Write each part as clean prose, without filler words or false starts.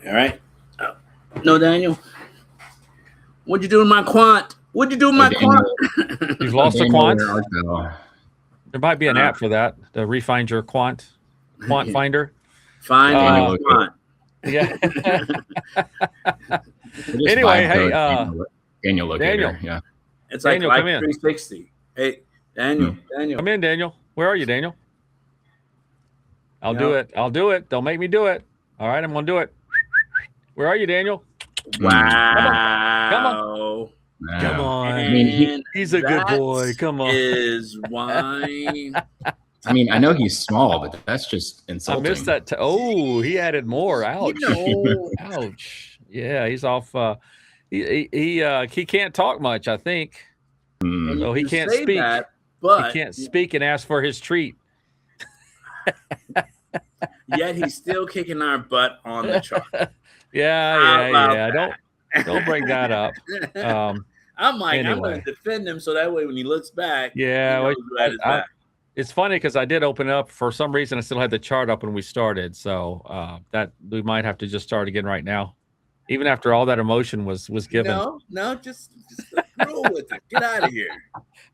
All right. No, Daniel. What'd you do with my quant? What'd you do with my quant? You've lost a quant. There might be an app for that to refind your quant finder. Find quant. Yeah. Anyway, hey, Daniel locator. Yeah. It's like Daniel, come in. 360. Hey, Daniel. Come in, Daniel. Where are you, Daniel? I'll do it. Don't make me do it. All right, I'm going to do it. Where are you, Daniel? Wow. Come on. I mean, he's a good boy. Come on. Is why. I mean, I know he's small, but that's just insulting. I missed that. He added more. Ouch. Ouch. Yeah, he's off. He can't talk much, I think. So he can't speak. But he can't speak and ask for his treat. Yet he's still kicking our butt on the chart. Yeah. Don't bring that up. I'm like, anyway. I'm going to defend him so that way when he looks back, it's funny because I did open up. For some reason, I still had the chart up when we started. So that we might have to just start again right now. Even after all that emotion was given. No, just roll with it. Get out of here.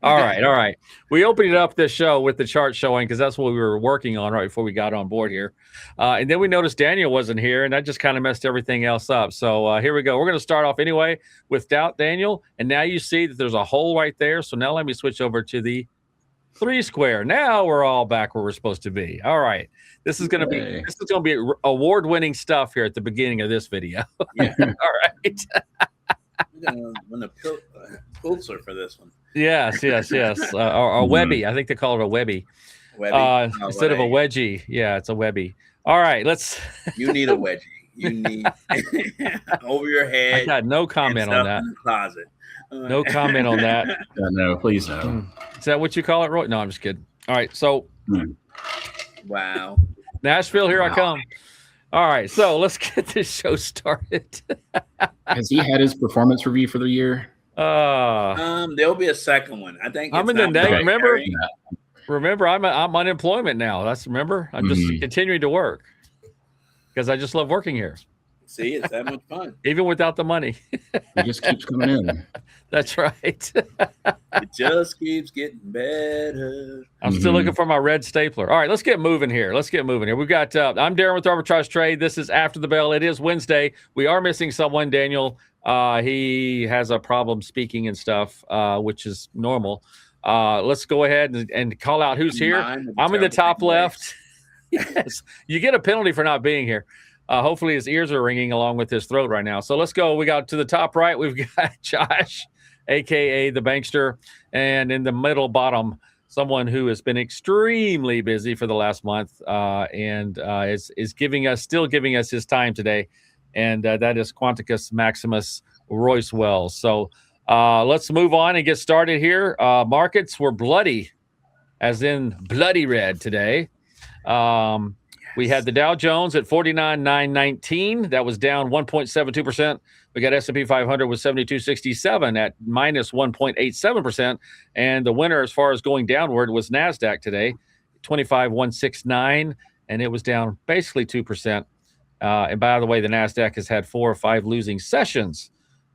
All right. We opened up this show with the chart showing because that's what we were working on right before we got on board here. And then we noticed Daniel wasn't here, and that just kind of messed everything else up. So here we go. We're going to start off anyway without Daniel. And now you see that there's a hole right there. So now let me switch over to the 3 square. Now we're all back where we're supposed to be. All right. This is going to be award-winning stuff here at the beginning of this video. Yeah. All right. We're going to win a Pulitzer for this one. Yes. Or Webby. I think they call it a Webby. Instead of a wedgie. Yeah, it's a Webby. All right, You need a wedgie. You need over your head. I got no comment on that. In the closet. No comment on that. No, please no. Is that what you call it, Roy? No, I'm just kidding. All right, so. Wow. Nashville, here I come. All right, so let's get this show started. Has he had his performance review for the year? There'll be a second one. I think I'm in the negative. Remember, I'm unemployment now. I'm just continuing to work because I just love working here. See, it's that much fun. Even without the money. It just keeps coming in. That's right. It just keeps getting better. I'm still looking for my red stapler. All right, let's get moving here. We've got, I'm Darin with Arbitrage Trade. This is After the Bell. It is Wednesday. We are missing someone, Daniel. He has a problem speaking and stuff, which is normal. Let's go ahead and call out who's here. I'm in the top left. Yes, you get a penalty for not being here. Hopefully his ears are ringing along with his throat right now. So let's go. We got to the top right. We've got Josh, a.k.a. the Bankster. And in the middle bottom, someone who has been extremely busy for the last month and is still giving us his time today. And that is Quanticus Maximus Royce Wells. So let's move on and get started here. Markets were bloody, as in bloody red today. We had the Dow Jones at 49,919. That was down 1.72%. We got S&P 500 with 72.67 at minus 1.87%. And the winner as far as going downward was NASDAQ today, 25,169, and it was down basically 2%. And by the way, the NASDAQ has had 4 or 5 losing sessions.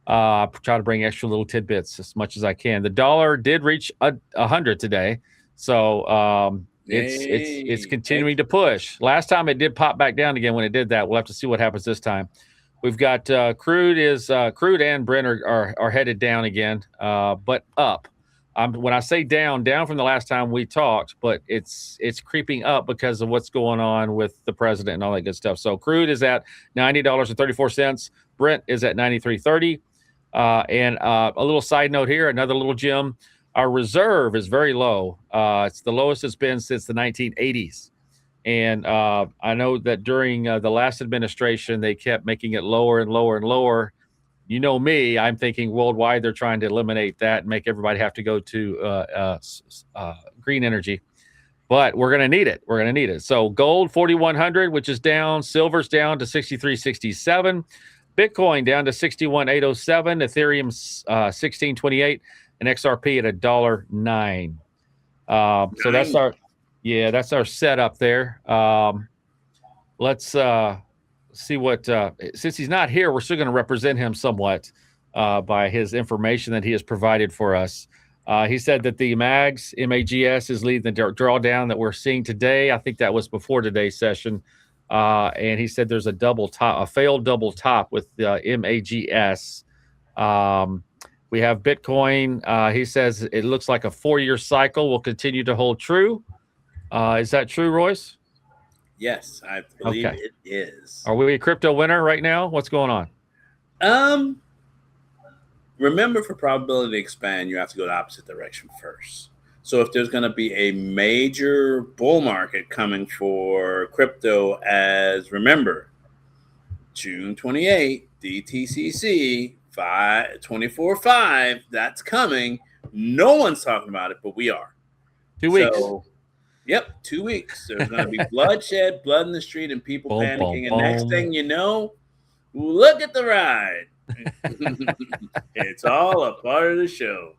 I try to bring extra little tidbits as much as I can. The dollar did reach 100 today. So it's continuing to push. Last time it did pop back down again when it did that. We'll have to see what happens this time. We've got crude and Brent are headed down again, but up. When I say down from the last time we talked, but it's creeping up because of what's going on with the president and all that good stuff. So crude is at $90.34. Brent is at $93.30. And a little side note here, another little gem. Our reserve is very low. It's the lowest it's been since the 1980s. And I know that during the last administration, they kept making it lower and lower and lower. You know me, I'm thinking worldwide they're trying to eliminate that and make everybody have to go to green energy. But we're going to need it. So gold, 4,100, which is down. Silver's down to 63.67. Bitcoin down to 61,807. Ethereum, 1628. And XRP at $1.09. So that's our setup there. Let's see what, since he's not here, we're still going to represent him somewhat by his information that he has provided for us. He said that the MAGS is leading the drawdown that we're seeing today. I think that was before today's session. And he said there's a failed double top with the MAGS. We have Bitcoin. He says it looks like a 4-year cycle will continue to hold true. Is that true, Royce? Yes, I believe it is. Are we a crypto winner right now? What's going on? Remember, for probability to expand, you have to go the opposite direction first. So if there's going to be a major bull market coming for crypto, as remember, June 28, DTCC 24/5, that's coming. No one's talking about it, but we are. 2 weeks. Yep, 2 weeks. There's going to be bloodshed, blood in the street, and people panicking. And next thing you know, look at the ride. It's all a part of the show.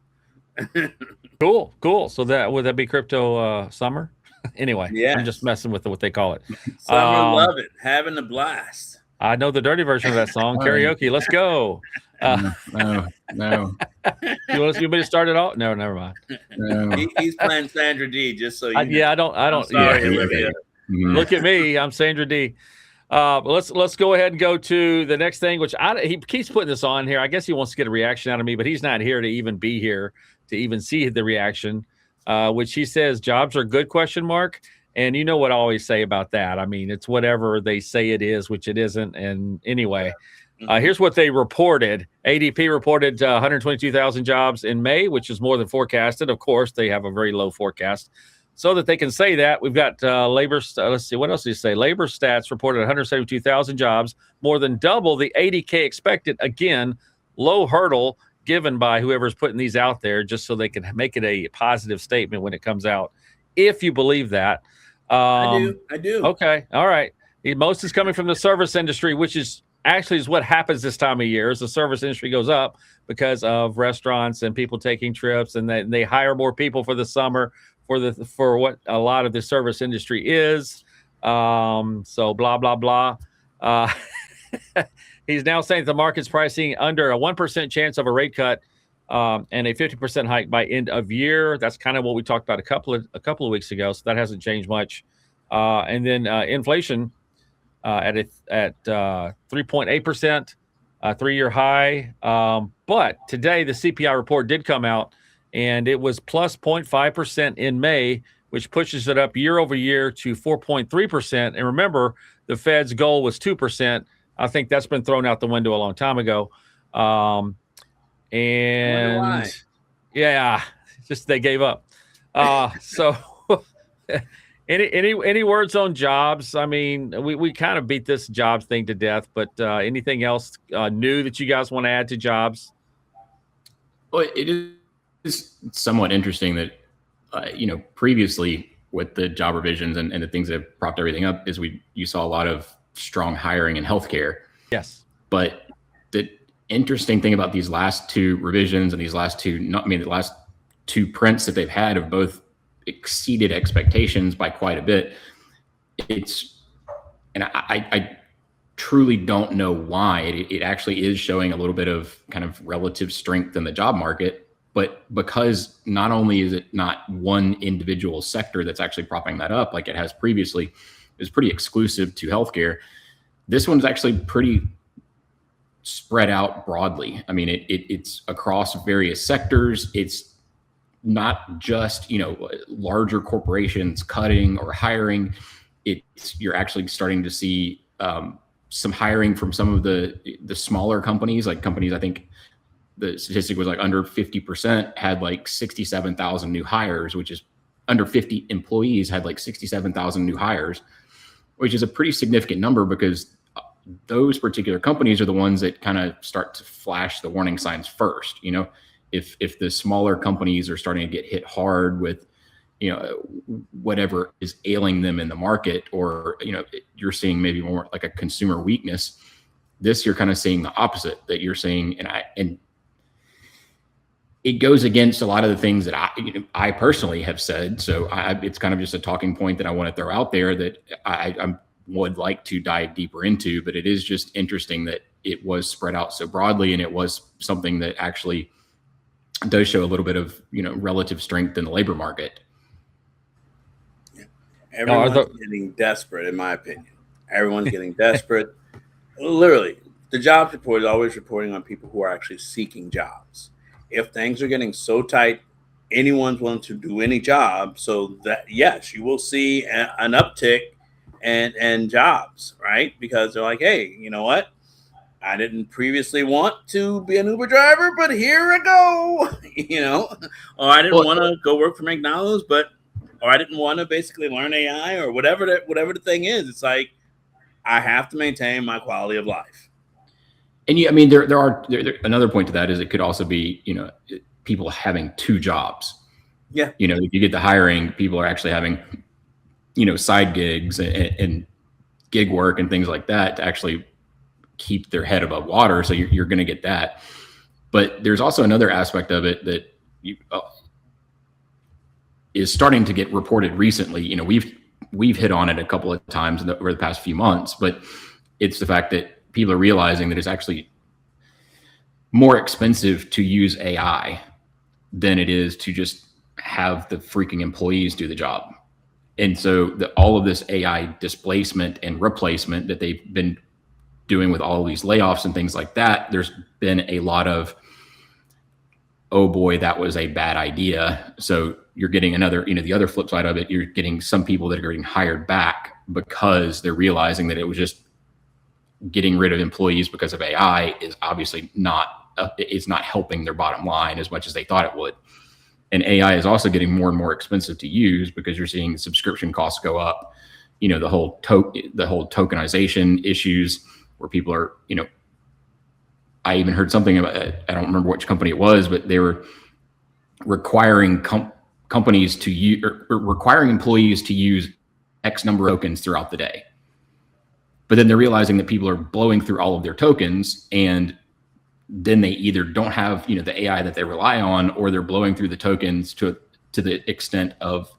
Cool. So would that be crypto summer? Anyway, yes. I'm just messing with what they call it. Summer love it, having a blast. I know the dirty version of that song, karaoke. Let's go. No. You want me to start it off? No, never mind. No. He's playing Sandra D. Just so you know. Yeah, I don't. Sorry, Olivia. Look at me. I'm Sandra D. Let's go ahead and go to the next thing, which he keeps putting this on here. I guess he wants to get a reaction out of me, but he's not here to even be here to even see the reaction, which he says jobs are good, ? And you know what I always say about that. I mean, it's whatever they say it is, which it isn't. And anyway, here's what they reported. ADP reported 122,000 jobs in May, which is more than forecasted. Of course, they have a very low forecast. So that they can say that, we've got labor. Let's see, what else did he say? Labor stats reported 172,000 jobs, more than double the 80K expected. Again, low hurdle given by whoever's putting these out there, just so they can make it a positive statement when it comes out. If you believe that. I do. Okay. All right. Most is coming from the service industry, which is what happens this time of year. As the service industry goes up because of restaurants and people taking trips, and they hire more people for the summer for what a lot of the service industry is. So blah, blah, blah. He's now saying the market's pricing under a 1% chance of a rate cut and a 50% hike by end of year. That's kind of what we talked about a couple of weeks ago. So that hasn't changed much. And then inflation at 3.8%, 3-year high. But today the CPI report did come out, and it was plus 0.5% in May, which pushes it up year over year to 4.3%. And remember, the Fed's goal was 2%. I think that's been thrown out the window a long time ago. And yeah, just they gave up. So any words on jobs? I mean, we kind of beat this jobs thing to death, but anything else new that you guys want to add to jobs? Well, it is somewhat interesting that, previously with the job revisions and the things that have propped everything up is you saw a lot of strong hiring in healthcare. Yes. But the interesting thing about these last two revisions and the last two prints that they've had have both exceeded expectations by quite a bit. I truly don't know why. It actually is showing a little bit of kind of relative strength in the job market, but because not only is it not one individual sector that's actually propping that up like it has previously, it was pretty exclusive to healthcare. This one's actually pretty spread out broadly. I mean, it's across various sectors. It's not just, larger corporations cutting or hiring. You're actually starting to see some hiring from some of the smaller companies, like companies, I think the statistic was like under 50% had like 67,000 new hires, which is under 50 employees had like 67,000 new hires, which is a pretty significant number because those particular companies are the ones that kind of start to flash the warning signs first. If the smaller companies are starting to get hit hard with, whatever is ailing them in the market, or, you're seeing maybe more like a consumer weakness, this you're kind of seeing the opposite that you're seeing. And it goes against a lot of the things that I personally have said. So it's kind of just a talking point that I want to throw out there that I'm would like to dive deeper into, but it is just interesting that it was spread out so broadly, and it was something that actually does show a little bit of, relative strength in the labor market. Yeah. Everyone's getting desperate, in my opinion. Everyone's getting desperate. Literally, the jobs report is always reporting on people who are actually seeking jobs. If things are getting so tight, anyone's willing to do any job. So that, yes, you will see an uptick and jobs, right? Because they're like, hey, you know what? I didn't previously want to be an Uber driver, but here I go, or I didn't want to go work for McDonald's, or I didn't want to basically learn AI or whatever the thing is. It's like, I have to maintain my quality of life. And there another point to that is it could also be, people having two jobs. Yeah. If you get the hiring, people are actually having, side gigs and gig work and things like that to actually keep their head above water. So you're going to get that. But there's also another aspect of it that is starting to get reported recently. We've hit on it a couple of times over the past few months, but it's the fact that people are realizing that it's actually more expensive to use AI than it is to just have the freaking employees do the job. And so all of this AI displacement and replacement that they've been doing with all of these layoffs and things like that, there's been a lot of, oh boy, that was a bad idea. So you're getting another, the other flip side of it, you're getting some people that are getting hired back because they're realizing that it was just getting rid of employees because of AI is obviously it's not helping their bottom line as much as they thought it would. And AI is also getting more and more expensive to use because you're seeing subscription costs go up. The whole tokenization issues where people are, I even heard something about, I don't remember which company it was, but they were requiring companies to use, or requiring employees to use X number of tokens throughout the day. But then they're realizing that people are blowing through all of their tokens, and then they either don't have, the AI that they rely on, or they're blowing through the tokens to the extent of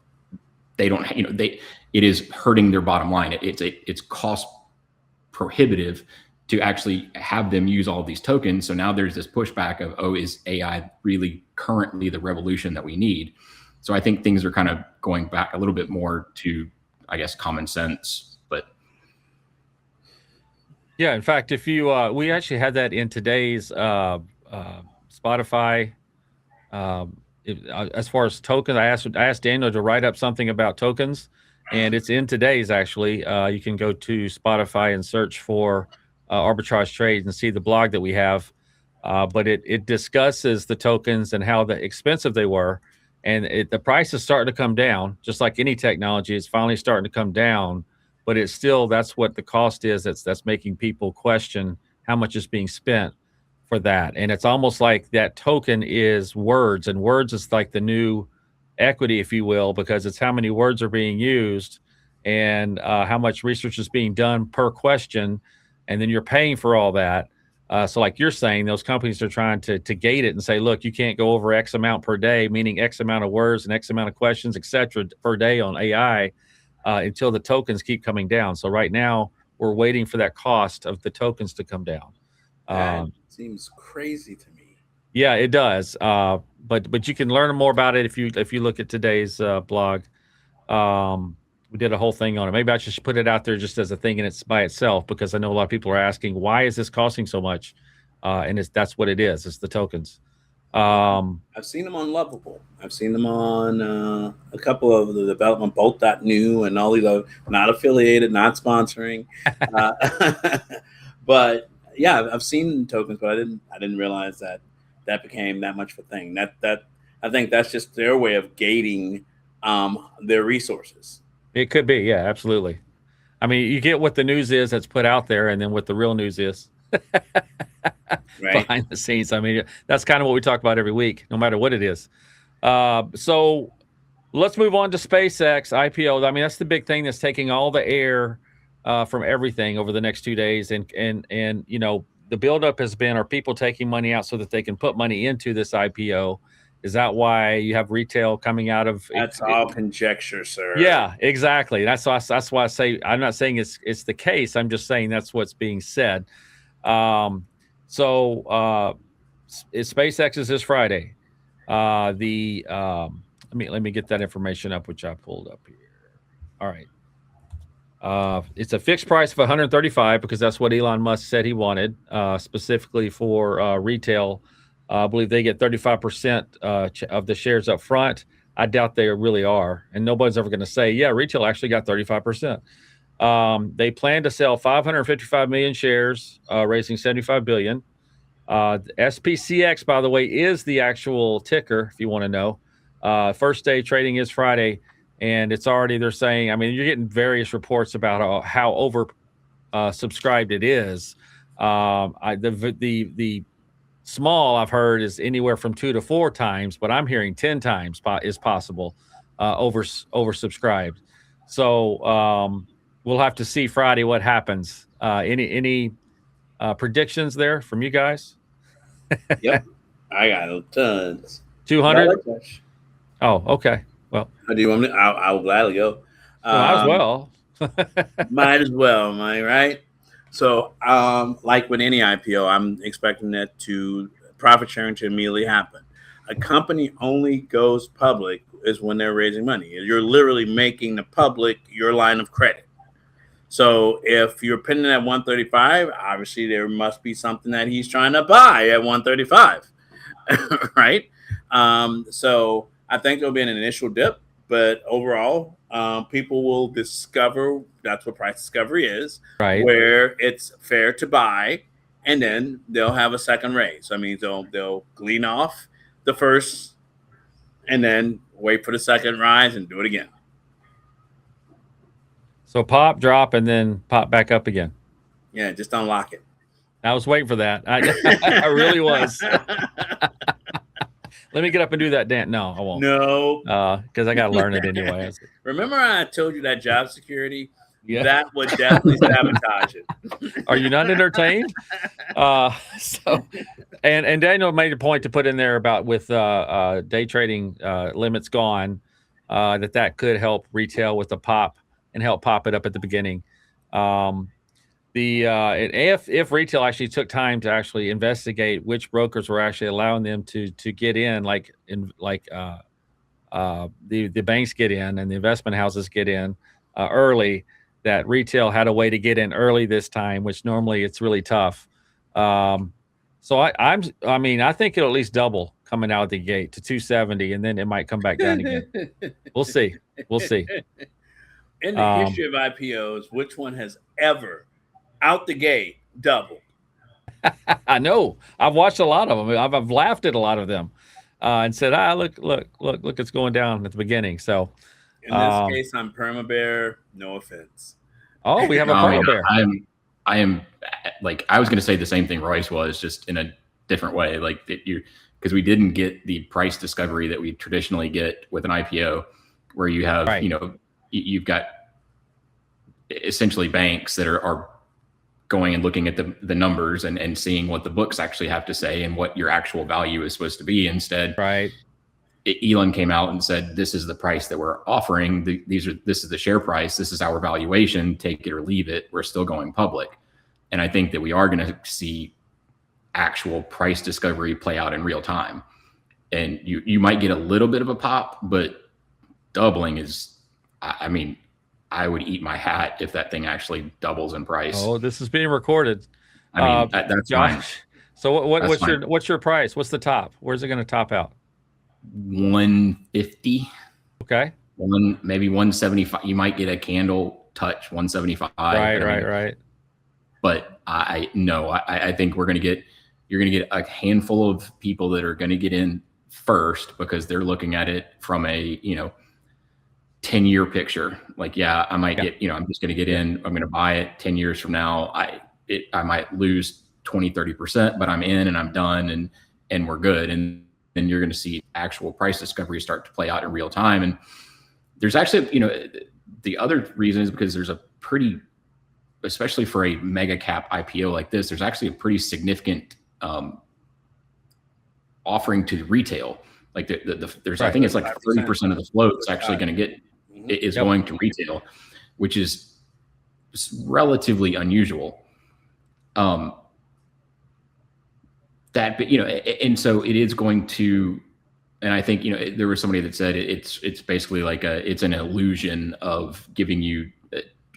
they don't, it is hurting their bottom line. It's cost prohibitive to actually have them use all of these tokens. So now there's this pushback of, oh, is AI really currently the revolution that we need? So I think things are kind of going back a little bit more to, I guess, common sense. But yeah, in fact, if you we actually had that in today's Spotify. As far as tokens, I asked Daniel to write up something about tokens, and it's in today's actually. You can go to Spotify and search for Arbitrage Trades and see the blog that we have. But it discusses the tokens and how expensive they were. And the price is starting to come down, just like any technology. It's finally starting to come down, but it's still, that's what the cost is. That's making people question how much is being spent for that. And it's almost like that token is words, and words is like the new equity, if you will, because it's how many words are being used and how much research is being done per question. And then you're paying for all that. So like you're saying, those companies are trying to gate it and say, look, you can't go over X amount per day, meaning X amount of words and X amount of questions, et cetera, per day on AI until the tokens keep coming down. So right now we're waiting for that cost of the tokens to come down. That seems crazy to me. Yeah, it does. But you can learn more about it if you look at today's blog. We did a whole thing on it. Maybe I should put it out there just as a thing and it's by itself, because I know a lot of people are asking, why is this costing so much? And that's what it is. It's the tokens. I've seen them on Lovable. I've seen them on a couple of the development, Bolt.new and all these other, not affiliated, not sponsoring. But yeah, I've seen tokens, but I didn't realize that became that much of a thing. That I think that's just their way of gating their resources. It could be, yeah, absolutely. I mean, you get what the news is that's put out there, and then what the real news is behind the scenes. I mean, that's kind of what we talk about every week, no matter what it is. So let's move on to SpaceX IPO. I mean, that's the big thing that's taking all the air from everything over the next 2 days. And the buildup has been, are people taking money out so that they can put money into this IPO? Is that why you have retail coming out of? That's all conjecture, sir. Yeah, exactly. That's why I say I'm not saying it's the case. I'm just saying that's what's being said. SpaceX is this Friday. Let me get that information up, which I pulled up here. All right. It's a fixed price of 135 because that's what Elon Musk said he wanted, specifically for retail. I believe they get 35% of the shares up front. I doubt they really are, and nobody's ever going to say, yeah, retail actually got 35%. They plan to sell 555 million shares, raising 75 billion. The SPCX, by the way, is the actual ticker, if you want to know. First day trading is Friday, and it's already, they're saying, I mean, you're getting various reports about how over subscribed it is. The small I've heard is anywhere from 2 to 4 times, but I'm hearing 10 times is possible oversubscribed. So we'll have to see Friday what happens. Any predictions there from you guys? Yep, I got tons. 200. Oh, okay. Well, do you want me? I'll gladly go. Might as well. Might as well, am I right? So, like with any IPO, I'm expecting that profit sharing to immediately happen. A company only goes public is when they're raising money. You're literally making the public your line of credit. So if you're pinning at 135, obviously there must be something that he's trying to buy at 135, right? So I think there'll be an initial dip, but overall, people will discover that's what price discovery is, right? Where it's fair to buy, and then they'll have a second raise. I mean, they'll glean off the first, and then wait for the second rise and do it again. So pop, drop, and then pop back up again. Yeah, just unlock it. I was waiting for that. I really was. Let me get up and do that dance. No, I won't. No. Because I got to learn it anyway. Remember I told you that job security? Yeah. That would definitely sabotage it. Are you not entertained? And Daniel made a point to put in there about with day trading limits gone, that could help retail with the pop and help pop it up at the beginning. If retail actually took time to actually investigate which brokers were actually allowing them to get in, the banks get in and the investment houses get in early, that retail had a way to get in early this time, which normally it's really tough. So I think it'll at least double coming out of the gate to 270, and then it might come back down again. We'll see. In the history of IPOs, which one has ever out the gate doubled? I know. I've watched a lot of them. I've laughed at a lot of them and said, look, it's going down at the beginning. So in this case, I'm Perma-Bear. No offense. Oh, we have a Perma-Bear. I am like, I was going to say the same thing Royce was, just in a different way. Like because we didn't get the price discovery that we traditionally get with an IPO, where you have, right. You've got essentially banks that are going and looking at the numbers and seeing what the books actually have to say and what your actual value is supposed to be. Instead, right. Elon came out and said, this is the price that we're offering. This is the share price. This is our valuation. Take it or leave it. We're still going public. And I think that we are going to see actual price discovery play out in real time. And you might get a little bit of a pop, but doubling is, I mean, I would eat my hat if that thing actually doubles in price. Oh, this is being recorded. I mean, that's Josh. fine. So what's your price? What's the top? Where's it going to top out? 150. Okay. Maybe 175. You might get a candle touch 175. Right. But I think you're going to get a handful of people that are going to get in first, because they're looking at it from a 10-year picture. Like, I might get, I'm just going to get in, I'm going to buy it 10 years from now. I might lose 20-30%, but I'm in and I'm done and we're good. And then you're going to see actual price discovery start to play out in real time. And there's actually, the other reason is because there's a pretty, especially for a mega cap IPO like this, there's actually a pretty significant offering to retail. Like there's, I think it's like 30% of the float's actually going to get is going to retail, which is relatively unusual. That, you know, and so it is going to, and I think, you know, there was somebody that said it's basically like it's an illusion of giving you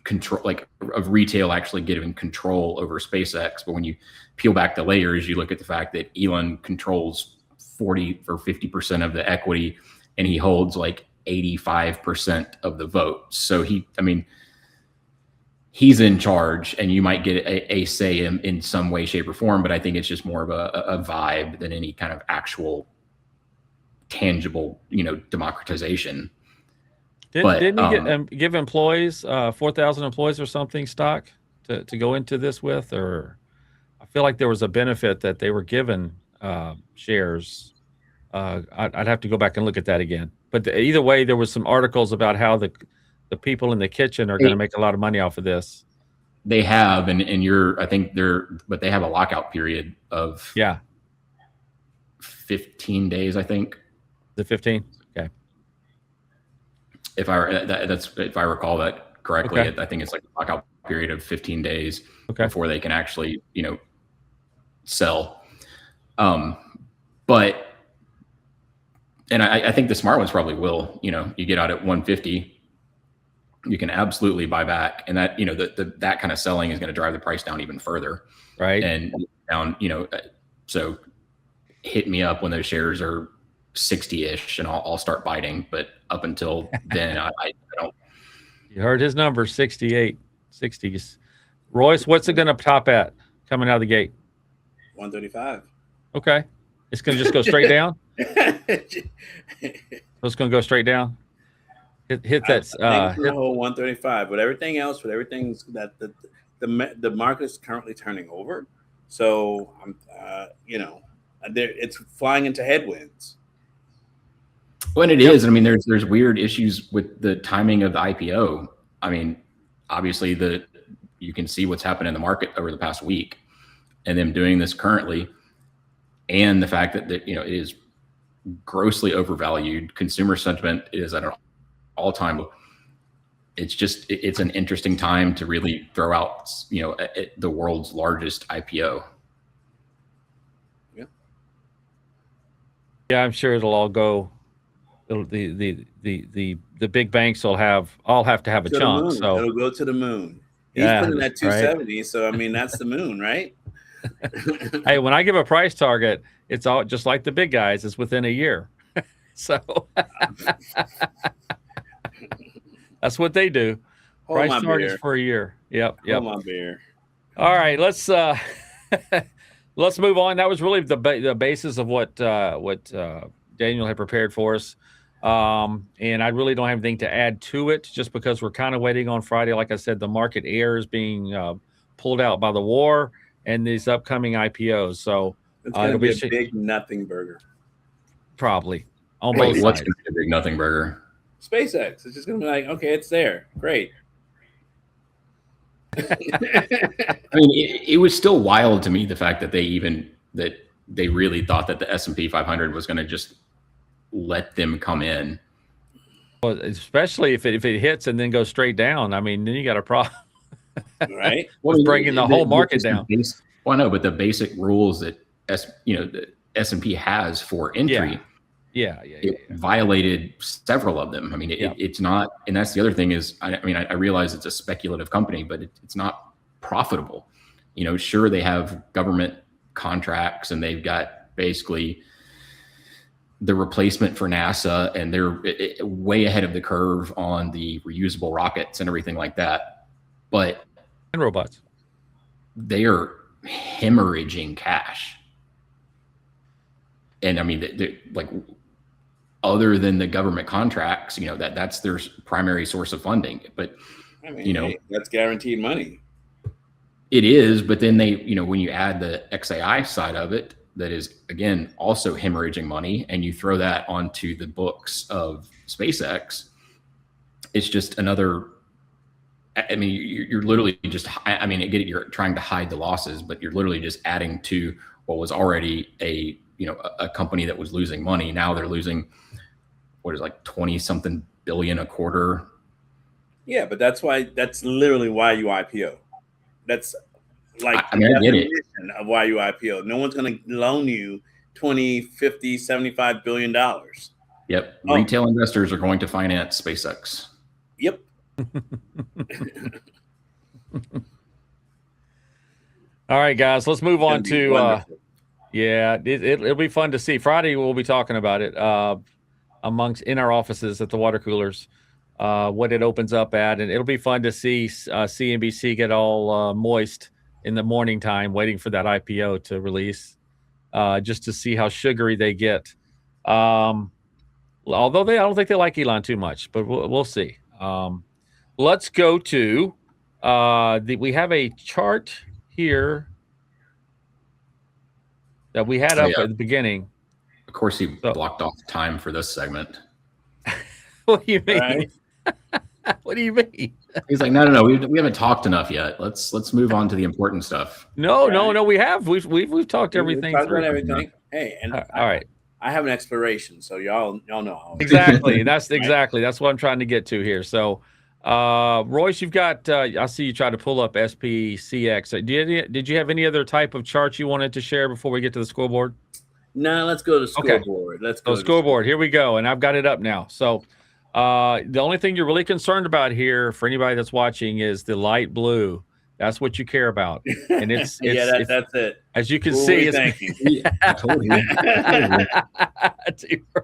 control, like of retail actually giving control over SpaceX. But when you peel back the layers, you look at the fact that Elon controls 40 or 50% of the equity, and he holds like 85% of the vote. So he's in charge, and you might get a say in some way, shape, or form. But I think it's just more of a vibe than any kind of actual tangible, you know, democratization. Didn't he give employees 4,000 employees or something stock to go into this with? Or I feel like there was a benefit that they were given shares. I'd have to go back and look at that again. But either way, there was some articles about how the people in the kitchen are going to make a lot of money off of this. They have, and but they have a lockout period of 15 days, I think. The 15? Okay. If I recall that correctly, okay. I think it's like a lockout period of 15 days before they can actually, you know, sell. But I think the smart ones probably will, you know, you get out at 150, you can absolutely buy back, and that, you know, that kind of selling is going to drive the price down even further. Right. And down, you know, so hit me up when those shares are 60-ish and I'll start biting. But up until then, I don't. You heard his number, 68, 60s. Royce, what's it going to top at coming out of the gate? 135. Okay. It's going to just go straight down? So it's going to go straight down? Hit that. Hit the whole 135. But everything else, with everything's that the market is currently turning over. So, you know, it's flying into headwinds. Well, it is. I mean, there's weird issues with the timing of the IPO. I mean, obviously you can see what's happened in the market over the past week, and them doing this currently, and the fact that you know, it is grossly overvalued. Consumer sentiment is at an all-time low. It's an interesting time to really throw out, you know, the world's largest IPO. Yeah, I'm sure it'll all go. The big banks all have to have a chunk. So it'll go to the moon. He's putting that 270. Right? So I mean, that's the moon, right? Hey, when I give a price target, it's all just like the big guys. It's within a year. So that's what they do. Price targets for a year. Yep. Hold my beer. All right, let's move on. That was really the basis of what Daniel had prepared for us. And I really don't have anything to add to it, just because we're kind of waiting on Friday. Like I said, the market air is being pulled out by the war and these upcoming IPOs. So it's going to be a big nothing burger. Probably. What's going to be a big nothing burger? SpaceX. It's just going to be like, okay, it's there. Great. I mean, it was still wild to me, the fact that they really thought that the S&P 500 was going to just let them come in. Well, especially if it hits and then goes straight down. I mean, then you got a problem. Right. Well, bringing the whole market down. Well, no, but the basic rules that the S&P has for entry. Yeah. Violated several of them. I mean, it's not, and that's the other thing is, I realize it's a speculative company, but it's not profitable. You know, sure, they have government contracts and they've got basically the replacement for NASA, and they're way ahead of the curve on the reusable rockets and everything like that. But and robots, they are hemorrhaging cash. And I mean, they're like, other than the government contracts, you know, that's their primary source of funding. But I mean, you know, that's guaranteed money. It is, but then they, you know, when you add the XAI side of it, that is again also hemorrhaging money, and you throw that onto the books of SpaceX, it's just another. I mean, you're literally just. I mean, I get it. You're trying to hide the losses, but you're literally just adding to what was already a a company that was losing money. Now they're losing, what is like 20 something billion a quarter. Yeah, but that's literally why you IPO. That's like I mean, I get it. Of why you IPO. No one's going to loan you 20, 50, 75 billion dollars. Yep. Retail investors are going to finance SpaceX. Yep. All right, guys, let's move on to it'll be fun to see. Friday we'll be talking about it in our offices at the water coolers, what it opens up at, and it'll be fun to see CNBC get all moist in the morning time waiting for that IPO to release, just to see how sugary they get. Although I don't think they like Elon too much, but we'll see. Let's go to we have a chart here that we had up at the beginning. Of course, he blocked off time for this segment. What do you mean? Right? What do you mean? He's like, no. We haven't talked enough yet. Let's move on to the important stuff. No. We have. We've talked everything. We've talked about everything. Hey, and all right. I have an expiration, so y'all know. Exactly. That's what I'm trying to get to here. So, Royce, you've got. I see you try to pull up SPCX. Did you have any other type of chart you wanted to share before we get to the scoreboard? No, let's go to the scoreboard. Okay. Let's go to the scoreboard. Here we go, and I've got it up now. So, the only thing you're really concerned about here, for anybody that's watching, is the light blue. That's what you care about, and it's that's it. As you can see, thank you. I told you. I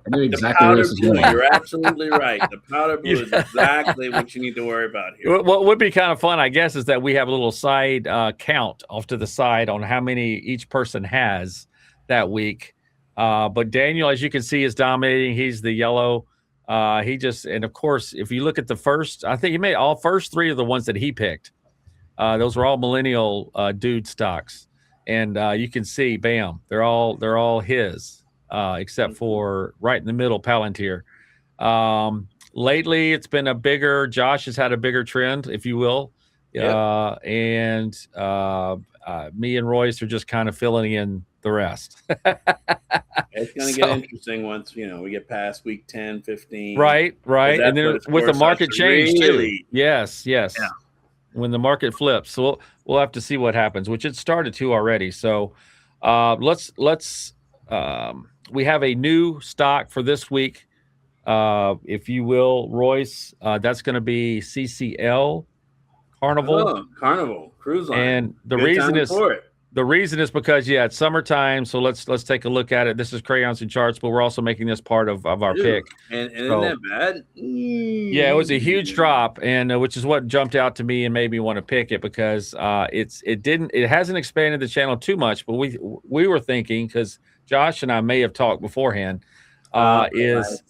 knew exactly where this is going. You're absolutely right. The powder blue is exactly what you need to worry about here. What would be kind of fun, I guess, is that we have a little side count off to the side on how many each person has that week. But Daniel, as you can see, is dominating. He's the yellow. And of course, if you look at the first, I think he made all first three of the ones that he picked. Those were all millennial dude stocks, and you can see, bam, they're all his, except for right in the middle, Palantir. Lately, it's been Josh has had a bigger trend, if you will, and me and Royce are just kind of filling in the rest. It's going to get interesting once we get past week 10, 15. Right, and then with the market change too. Yes. Yeah. When the market flips, so we'll have to see what happens, which it started to already. So let's we have a new stock for this week, if you will, Royce. That's going to be CCL Carnival. Carnival Cruise Line. And the reason is because it's summertime. So let's take a look at it. This is crayons and charts, but we're also making this part of our pick. And isn't that bad? Yeah, it was a huge drop, and which is what jumped out to me and made me want to pick it, because it hasn't expanded the channel too much, but we were thinking, because Josh and I may have talked beforehand, is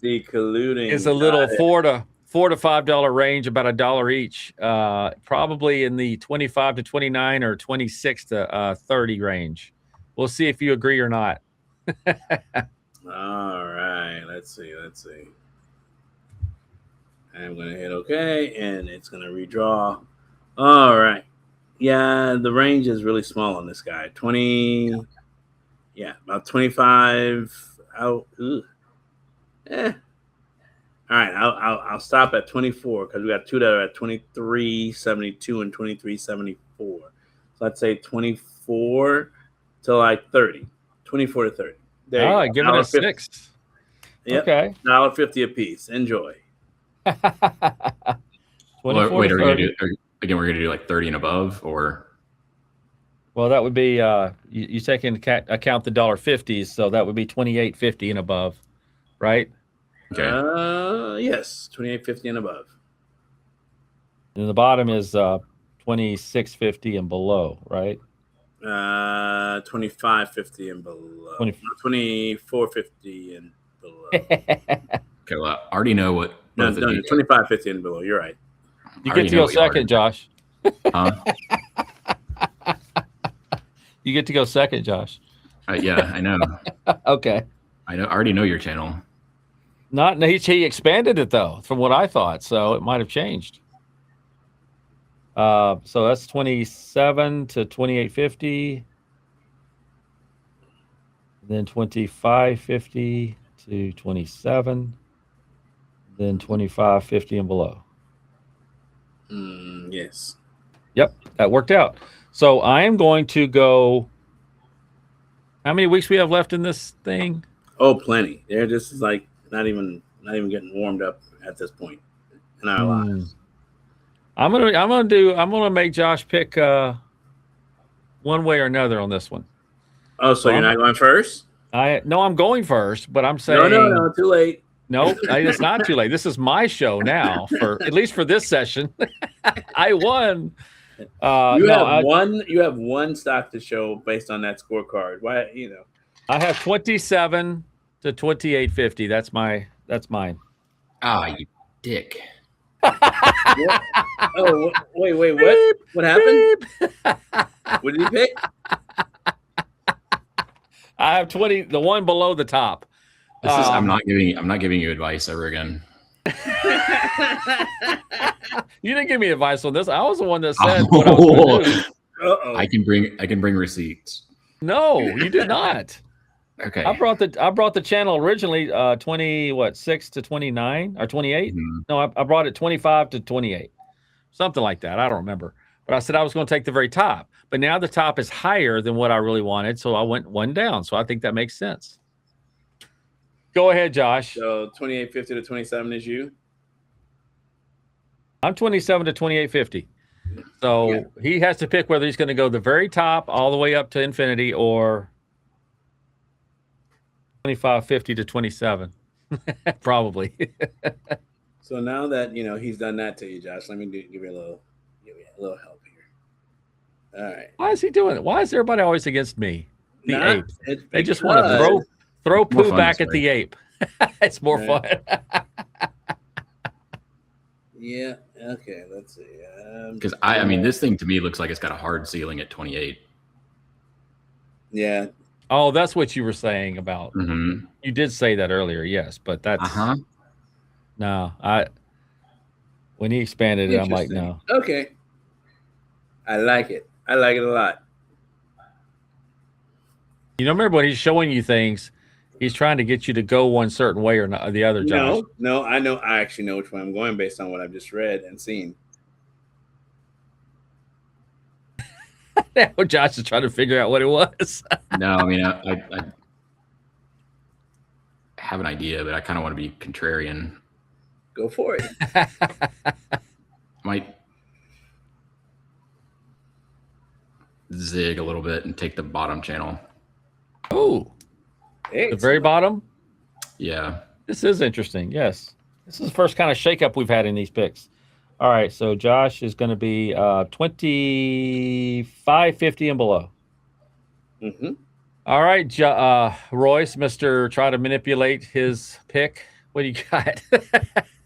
a little $4 to $5 range, about $1 each, probably in the 25 to 29 or 26 to 30 range. We'll see if you agree or not. All right, let's see. I'm going to hit OK, and it's going to redraw. All right. Yeah, the range is really small on this guy. 20, about 25 out. All right, I'll stop at 24, because we got two that are at 23.72 and 23.74. So let's say 24 to like 30, 24 to 30. There you go. Give it a 6. Yep. Okay. $1.50 a piece. Enjoy. Wait, are we going to do like 30 and above, or? Well, that would be you take into account the $1.50s, so that would be $28.50 and above, right? Okay. Yes, $28.50 and above. And the bottom is $26.50 and below, right? $25.50 and below. $24.50 and below. Okay, well, I already know what. No, $25.50 and below. You're right. You get to go second, Josh. Huh? You get to go second, Josh. Yeah, I know. Okay. I already know your channel. He expanded it though, from what I thought, so it might have changed. So that's 27 to 28.50. then 25.50 to 27, then 25.50 and below. Yes. Yep, that worked out. So I am going to go. How many weeks we have left in this thing? Oh, plenty. They're just like not even getting warmed up at this point in our lives. I'm gonna make Josh pick one way or another on this one. Oh, so you're not going first? I'm going first, but I'm saying No, too late. Nope, it's not too late. This is my show now, for at least for this session. I won. You have one stock to show based on that scorecard. Why, I have 27 to 28.50. That's mine. Ah, you dick. Oh, wait, what? What happened? What did you pick? I have 20, the one below the top. I'm not giving you advice ever again. You didn't give me advice on this. I was the one that said what I was going to do. I can bring receipts. No, you did not. Okay. I brought the channel originally 6 to 29 or 28. Mm-hmm. No, I brought it 25 to 28. Something like that. I don't remember. But I said I was going to take the very top. But now the top is higher than what I really wanted, so I went one down. So I think that makes sense. Go ahead, Josh. So 28.50 to 27 is you? I'm 27 to 28.50. So he has to pick whether he's going to go the very top all the way up to infinity or 25.50 to 27. Probably. So now that he's done that to you, Josh, let me give you a little help here. All right. Why is he doing it? Why is everybody always against me? The ape. They just want to throw poo back at the ape. It's more fun. Yeah. Okay. Let's see. Because this thing to me looks like it's got a hard ceiling at 28. Yeah. Oh, that's what you were saying about. Mm-hmm. You did say that earlier, yes, but that's no. When he expanded it, I'm like, no. Okay. I like it. I like it a lot. Remember when he's showing you things, he's trying to get you to go one certain way or not, the other, Josh. No, I know. I actually know which way I'm going based on what I've just read and seen. Now Josh is trying to figure out what it was. No, I have an idea, but I kind of want to be contrarian. Go for it. Might zig a little bit and take the bottom channel. Oh, the very bottom? Yeah. This is interesting. Yes. This is the first kind of shakeup we've had in these picks. All right. So Josh is going to be 25.50 and below. Mm-hmm. All right. Royce, Mr. Try to manipulate his pick. What do you got?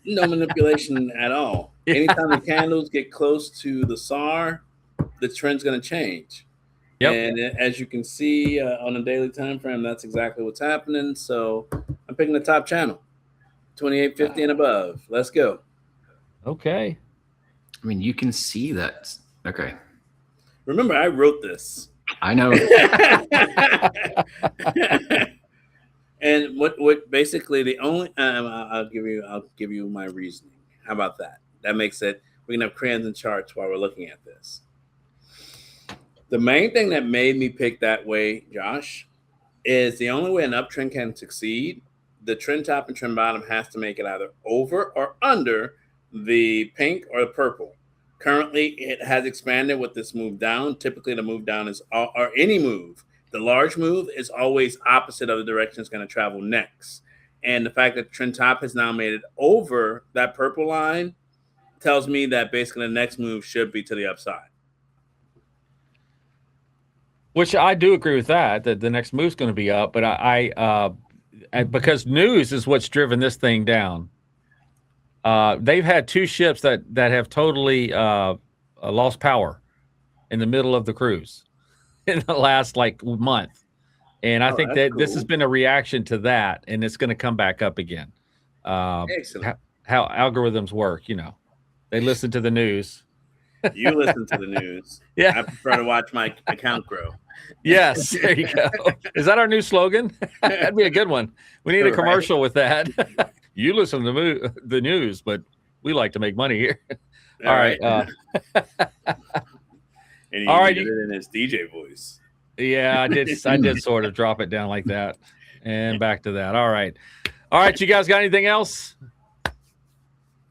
No manipulation at all. Anytime the candles get close to the SAR, the trend's going to change. Yep. And as you can see on a daily time frame, that's exactly what's happening. So I'm picking the top channel, 28.50 and above. Let's go. Okay. You can see that. Okay. Remember, I wrote this. I know. And what basically the only I'll give you my reasoning. How about that? That makes it we can have crayons and charts while we're looking at this. The main thing that made me pick that way, Josh, is the only way an uptrend can succeed, the trend top and trend bottom has to make it either over or under the pink or the purple. Currently, it has expanded with this move down. Typically, the move down is, or any move, the large move is always opposite of the direction it's going to travel next. And the fact that the trend top has now made it over that purple line tells me that basically the next move should be to the upside. Which I do agree with that the next move's going to be up, but I because news is what's driven this thing down. They've had two ships that have totally lost power in the middle of the cruise in the last month, and I think that this has been a reaction to that, and it's going to come back up again. Excellent. How algorithms work, they listen to the news. You listen to the news. Yeah, I prefer to watch my account grow. Yes, there you go. Is that our new slogan? That'd be a good one. We need a commercial with that. You listen to the news, but we like to make money here. All right. And he did it in his DJ voice. Yeah, I did sort of drop it down like that. And back to that. All right. You guys got anything else?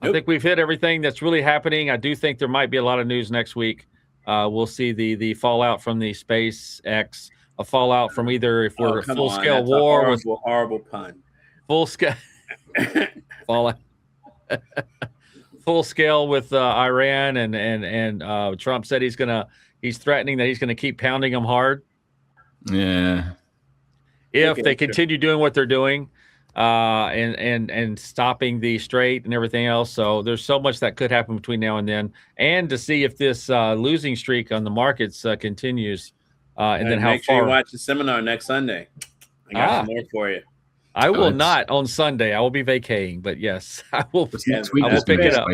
Nope. I think we've hit everything that's really happening. I do think there might be a lot of news next week. We'll see the fallout from the SpaceX, a fallout from either if we're full scale war with horrible pun. Full scale fallout. Full scale with Iran and Trump said he's threatening that he's gonna keep pounding them hard. Yeah. If they continue doing what they're doing, and stopping the strait and everything else. So there's so much that could happen between now and then, and to see if this losing streak on the markets continues, and then how make sure you watch the seminar next Sunday. I got some more for you. I will not on Sunday. I will be vacating, but yes, I will pick it up.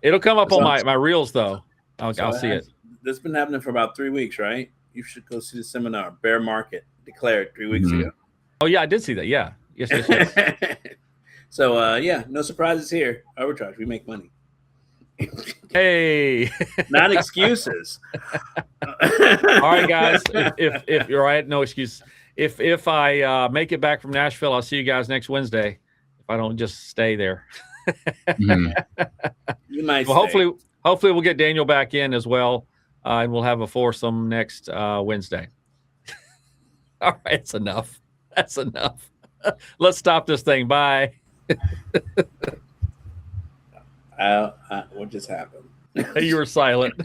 It'll come up on my reels though. I'll see it. This has been happening for about 3 weeks, right? You should go see the seminar. Bear market declared 3 weeks ago. Oh yeah, I did see that. Yeah. Yes. So no surprises here. Arbitrage, we make money. Hey, not excuses. All right, guys. If you're right, no excuse. If I make it back from Nashville, I'll see you guys next Wednesday. If I don't just stay there. You might. Well, hopefully we'll get Daniel back in as well, and we'll have a foursome next Wednesday. All right, that's enough. That's enough. Let's stop this thing. Bye. What just happened? You were silent.